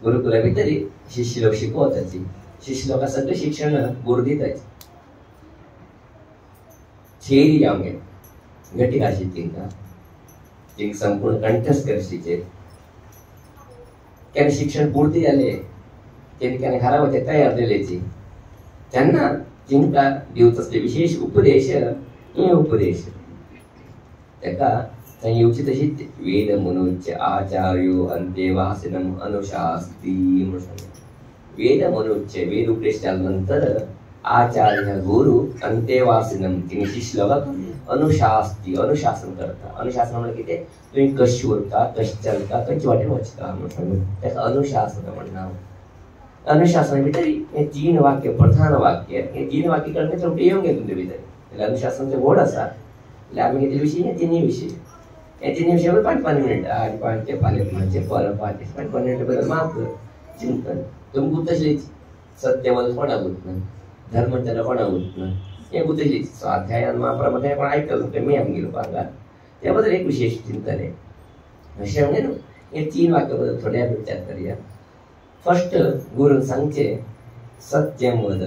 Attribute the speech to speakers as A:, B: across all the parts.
A: गुरुकुला भितरी शिष्य लोक शिकवताची, शिष्य लोक सगळे शिक्षण गुरु दिताचे. थेरी जावंक गेली घटी आशी तिंका तिंक संपूर्ण कंठस्थ करशीचे. केन्ना शिक्षण पूर्ती जाले तेन्ना केन्ना घरा वचे तयार जालेची तेन्ना तिंका दिवत असले विशेष उपदेश हे उपदेश. तेका थंय येवची तशी वेद मनूच आचार्यो अंतेवासिनम अनुशास्ती म्हणून सांगता. वेद मनूच वेद उपदेश जाल्या नंतर आचार्य गुरु अंतेवासिनम तिने शिष्य लोकांक अनुशास्ती अनुशासन करता. अनुशासन म्हणजे कितें तुम्ही कशी उरता कशी चलता खंयचे वाटेन वचता म्हणून सांगून तेका अनुशासन म्हणना. अनुशासन भितर हे 3 वाक्य प्रधान वाक्य हे 3 वाक्य करणे शेवटी येवंक गेले तुमचे भितर. अनुशासनाचे व्हड आसा जाल्यार आमी कितें विशय हे 3 विशय हे 3 विशय 5-5 मिनटां आज 5 ते फाल्यां 5 परत 5 मिनटां बद्दल माफ चिंतन तुमकां तशेंच सत्य वचून कोणाक उरना, धर्म त्याला कोणाक उरना हे बुद्धी स्वाध्यायान महाप्रमाण हे पण ऐकलं ते मी आमगे लोकांना त्याबद्दल एक विशेष चिंतन आहे. अशें म्हणजे न्हू हे 3 वाक्या बद्दल थोड्या विचार करूया. फर्स्ट गुरून सांगचे सत्यम वद,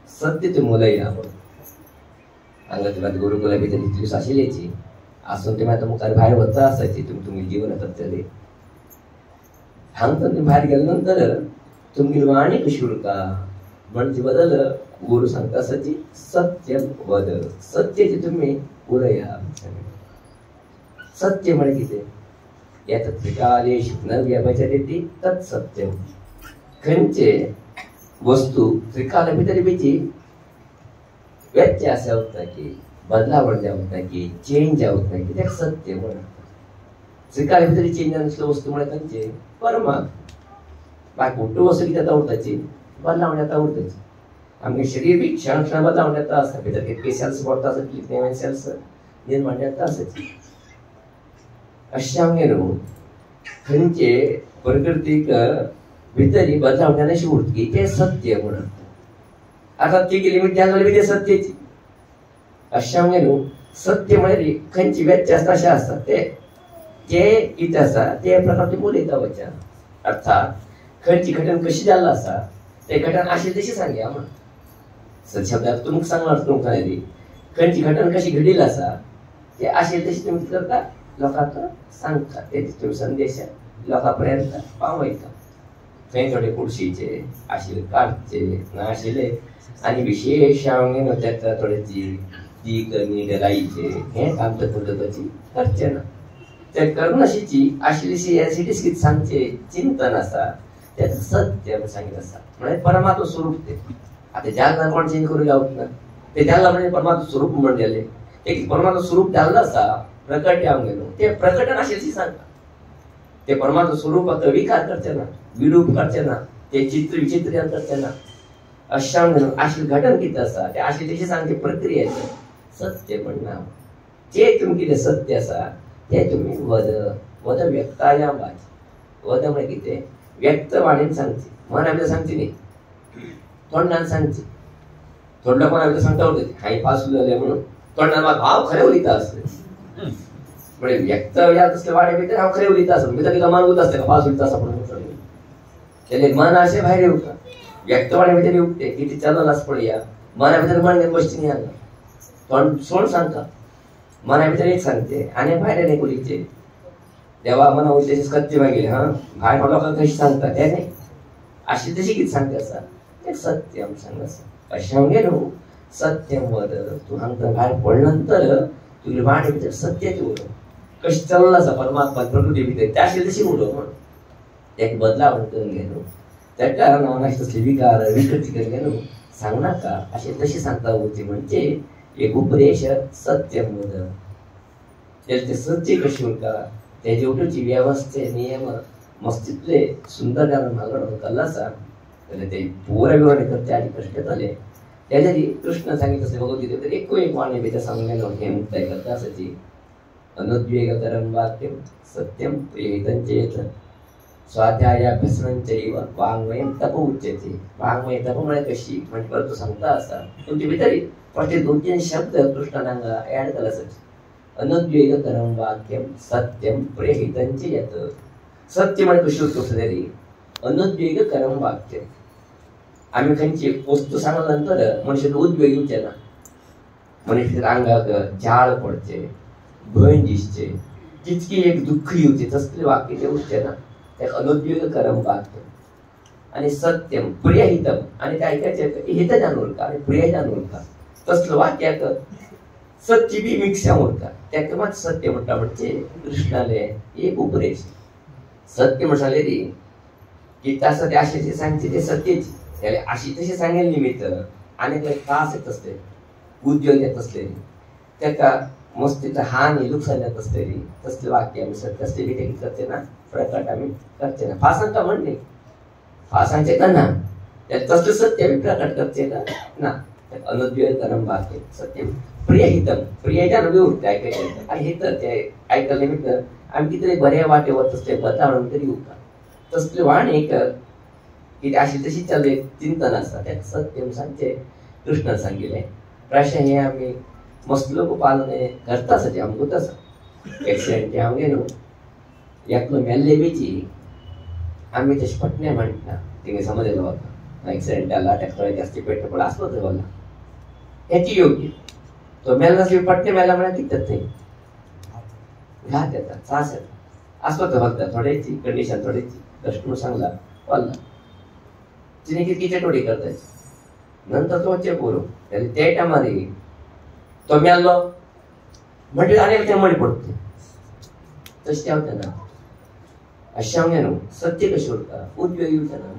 A: सत्य तूं उलया म्हणून. हांगा तुमकां गुरुकुला भितर दीस आशिल्लीची आसून तुमी आतां मुखार भायर वता आसाची तुमगे जीवन करतले. हांगा तुमी भायर गेले नंतर तुमगे वाणी कशी उरता म्हणजे बदल गुरु सांगता सची सत्यम वद, सत्याची तुम्ही उलया. सत्य म्हणजे कितें यात त्रिकालेषु न व्यभिचरति तत् सत्यम. खंयचे वस्तू त्रिकाला भितर बिची व्यत्यास जावंक ना की बदलावण जावंक ना की चेंज जावंक ना की तेका सत्य म्हणटा. त्रिकाला भितर चेंज नासल्यो वस्तू म्हळ्यार खंयचे परमात्मा. बाकी उठ्यो वस्तू कितें जाता उरताची बदलावण जाता उरताची. आमगे शरीर बी क्षण क्षण बदलावण जाता आसता भितर कितके सेल्स पडटा आसत कितके नवे सेल्स निर्माण जाता आसत. अशें आमगे न्हू खंयचे प्रकृतीक भितर बदलावण जाल्यार उरतकी तें सत्य म्हणून. आतां ती लिमीट जाली जाल्यार तें सत्याची. अशें आमगे न्हू सत्य म्हळ्यार खंयची व्यत्यास अशें आसता ते कितें आसा ते प्रकार तुमी उलयता वचा. अर्थात खंयची घटना कशी जाल्लो आसा ते घटना आशिल्ली तशी सांगया म्हणून. शब्दाक तुमकां सांगणार तुमकां खंयची घटना कशी घडिल्ली आसा ते आशिल्ली तशी तुमी करता लोकांक सांगता. ते तुमी संदेश लोकां पर्यंत पावयता. थंय थोडे कुडशीचे आशिल्ले काडचे नाशिल्ले आनी विशेष हांवें तेका थोडे ती कमी राईचे हें काम तर पद्दतीची करचें ना. ते कर्मशीची आशिल्लीशी एसिडीस कितें सांगचे चिंतन आसा त्याचं सत्य सांगितलं आसा म्हणजे परमात्मा स्वरूप ते. आता ज्याला कोण चेंज करू जावंक ना ते ज्याला म्हणजे परमात्मा स्वरूप म्हणून गेले एक परमात्मा स्वरूप जाल्लो आसा प्रकट जावंक गेलो ते प्रकटन आशिल्लीशी सांगता. ते परमात्मा स्वरूपाक विकार करचे ना विरूप करचे ना ते चित्र विचित्र करचे ना. अशें आशिल्ली घटना कितें आसा ते आशिल्लीशी सांगचे प्रक्रियेचे सत्य म्हणना. जे तुमी कितें सत्य आसा ते तुमी वद वद व्यक्ताया वाच. वद म्हणजे कितें व्यक्त वाणीन सांगची मना भितर सांगची न्ही तोंडान सांगची. थोडल्या कोणा भितर सांगता उरता हांवें पास जालें म्हणून तोंडान हांव खरें उलयता आसलें म्हणजे व्यक्त तसले वाडे भितर हांव खरें उलयता आसलें भितर कितें मन उरता आसलें पास उलयता आसा म्हणून तेले मन अशें भायर येवता. व्यक्त वाडे भितर येवते कितें चलना आसा पळया मना भितर मन घेवन बसची न्ही हांगा. तोंड सोड सांगता मना भितर एक सांगते आनी भायर एक उलयचे. देवा मना उद्देश सत्य मागीर हा भायर लोकांक कशी सांगता ते न्ही अशी तशी कितें सांगता आसा ते सत्य आमी सांगता आसा. अशें आमगे न्हू सत्यम वद. तूं हांगा भायर पडले नंतर तुगे वाडे भितर सत्याची उलोव कशें चल्ला आसा परमात्मा प्रकृती भितर ते आशिल्ली तशी उलोव म्हण. एक बदलावण करून घे न्हू तेका हांव तसले विकार विकृती करून घे न्हू सांगनाका अशें तशी सांगता उरची म्हणजे एक उपदेश सत्यम वद. ते सत्य कशी उरता तेजे उठूची व्यवस्थे नियम मस्तितले सुंदर जावन मागणो कल्ला आसा जाल्यार ते पुरा विवरण करते आनी कशें जातले तेजेरी कृष्ण सांगितले आसले भगवद्गीतेंत एक वाणी भितर सांगलेलो हें मुक्ताय करता आसाची अनुद्वेगकरं वाक्यं सत्यं प्रियहितं चेत् स्वाध्यायाभ्यसनं चैव वाङ्मयं तप उच्यते. वाङ्मय तप म्हळ्यार कशी म्हणजे परत तूं सांगता आसा तुमचे भितर फक्त 2-3 शब्द कृष्णान हांगा ऍड केला आसात. अनुद्वेगकरं वाक्यं सत्यं प्रियहितं चेत्. सत्य म्हणजे कशी उरता तरी अनुद्वेगकरं वाक्य. आम्ही खंयची वस्तू सांगल्या नंतर मनुष्य उद्वेग येवचे ना. मनुष्य अंगाक झाळ पडचे, भंय दिसचे, तितकी एक दुःख येवचे, तसले वाक्य ते उठचे ना. ते अनुद्वेगकरं वाक्य. आणि सत्यम प्रियहितम, आणि ते ऐकायचे हित जाणून का आणि प्रिय जाणून का, तसलं वाक्याक सत्य बी मिक्सा उरता. त्याक मात सत्य म्हणटा म्हणजे कृष्णाले एक उपदेश. सत्य म्हणाले रे की तसं ते असे सांगते ते सत्यच, त्याला अशी तशी सांगेल निमित्त आणि ते त्रास येत असते, उद्योग येत असलेली, त्याका मस्तीचं हानी नुकसान येत असलेली, तसले वाक्य आम्ही सत्य असले विटेक करते ना, प्रकट आम्ही करते ना. फासांचा म्हणणे फासांचे का ना, त्यात तसलं सत्य आम्ही प्रकट करते ना. अनुद्वेगकरं वाक्य सत्य प्रियहितम, प्रिय जाणून उठते ऐकायचं. आणि हे तर ते ऐकायला निमित्त आम्ही किती बऱ्या वाटेवर तसले बदलावून तरी येऊ का, तसले वाण एक की अशी तशी चालू चिंतन असतात. त्यात सत्यम सांगते कृष्ण सांगितले. प्राशन हे आम्ही मस्त लोक पालने करताच आमको तसं ऍक्सिडेंट आमगे न्हू एकलो मेल्ले बेची आम्ही तशी पटणे म्हणटा तिने समजलेलं होता. ऍक्सिडेंट जाला त्याकडे जास्ती पेट्रोल पण असलो तर बोला याची योग्य तो मेला नसली पटणे मेला म्हणा तिथत नाही घात येतात, त्रास येतात असलो तर फक्त थोड्याची कंडिशन थोड्याची कस्टमर सांगला बोलला तिने किती चटोडी करताय नंतर तो चेक करू त्याला त्या टायमारी तो मेलो म्हणजे अनेक ते मळी पडते तशी होते ना. अशा न्हू सत्य कशी उरता उद्योग येवचे ना.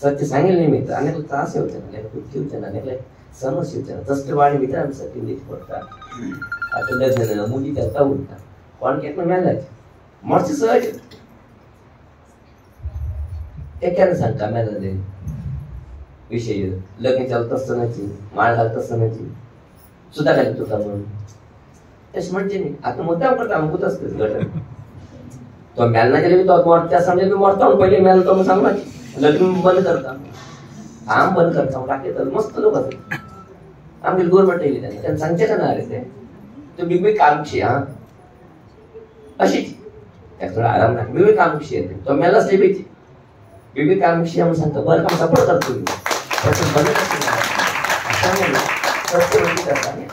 A: सत्य सांगेल निमित्त अनेक त्रास येवचे ना, दुःख येवचे ना, अनेक समस्या येवचे ना. तसले वाणी भितर आमी सत्य नीट पडटा. आता लग्न मुली करता उरता कोण केक मेलाच मरचे सहज एकाने सांगता मेला विषय लग्न चालत असतानाची माळ घालत असतानाची सुद्धा घालत होता म्हणून तशी म्हणजे नाही. आता मुद्दाम करता मग कुठं असते घटन तो मेलना गेले तो मोठ्या समजा मी मरता पहिले मेल तो सांगला लग्न बंद करता काम बंद करता टाके तर मस्त लोक असतात आमचे गव्हर्नमेंट येईल त्यांना सांगते का ना अरे ते बिग कामक्षी हा अशीच त्यात थोडा आराम नाही बिग कामक्षी येते तो मेला असले बेची बिग कामक्षी आम्ही सांगतो बरं काम सपोर्ट करतो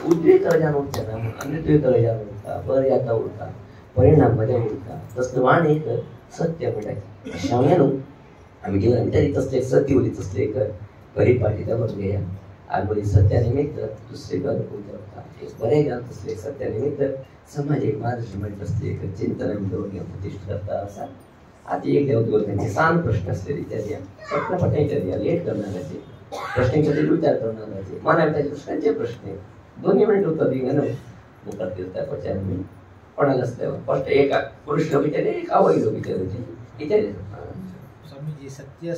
A: उद्वेग करायला उठता ना अनुद्वेग करायला उठता बरं याचा उठता परिणाम मध्ये उठता तसलं वाण एक सत्य म्हणायचं. शावण्यानो आम्ही गेलो आम्ही तरी तसले सत्य होती तसले एक परिपाठी बघून घ्या आणि सत्यानिमित्त दुसरे घर होता बरे घ्या तसले सत्यानिमित्त समाज एक मार्ग म्हणत असते एक चिंतन प्रतिष्ठित करता असा. आता एक देव त्यांचे सान प्रश्न असलेले त्या पटनापटायच्या लेट करणाऱ्याचे प्रश्नांचे विचार करणाऱ्याचे मनाच्या प्रश्नांचे प्रश्न दोन्ही मिनिट उत्तर दिलं मुखात देतात पचार मी कोणाला असल्यावर फक्त एका पुरुष लोक विचारले एक आवई लोक विचारले
B: सत्य